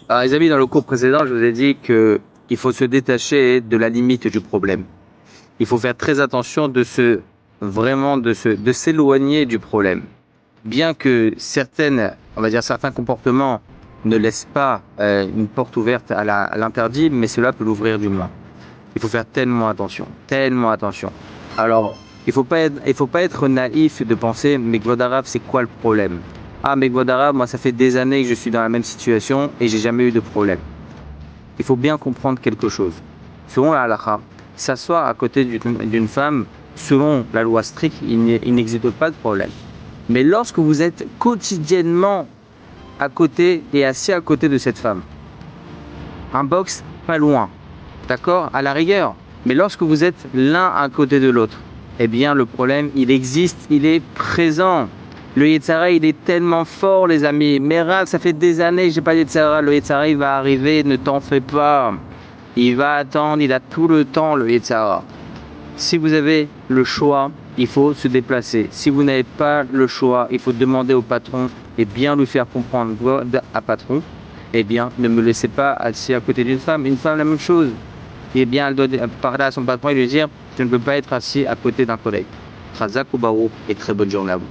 Alors, les amis, dans le cours précédent, je vous ai dit que il faut se détacher de la limite du problème. Il faut faire très attention de s'éloigner du problème. Bien que certains comportements ne laissent pas une porte ouverte à l'interdit, mais cela peut l'ouvrir du moins. Il faut faire tellement attention, tellement attention. Alors, il faut pas être naïf de penser, mais Gvodarav, c'est quoi le problème? Ah, mais Gvodarav, moi, ça fait des années que je suis dans la même situation et j'ai jamais eu de problème. Il faut bien comprendre quelque chose. Selon la halakha, s'asseoir à côté d'une femme, selon la loi stricte, il n'existe pas de problème. Mais lorsque vous êtes quotidiennement à côté et assis à côté de cette femme, un box pas loin, d'accord, à la rigueur, mais lorsque vous êtes l'un à côté de l'autre, eh bien le problème, il existe, il est présent. Le Yetzara, il est tellement fort, les amis. Mera, ça fait des années que j'ai pas de Yetzara. Le Yetzara, il va arriver, ne t'en fais pas. Il va attendre, il a tout le temps, le Yetzara. Si vous avez le choix, il faut se déplacer. Si vous n'avez pas le choix, il faut demander au patron et bien lui faire comprendre à patron, eh bien, ne me laissez pas assis à côté d'une femme. Une femme, la même chose. Eh bien, elle doit parler à son patron et lui dire, je ne peux pas être assis à côté d'un collègue. Chazak ou Barou et très bonne journée à vous.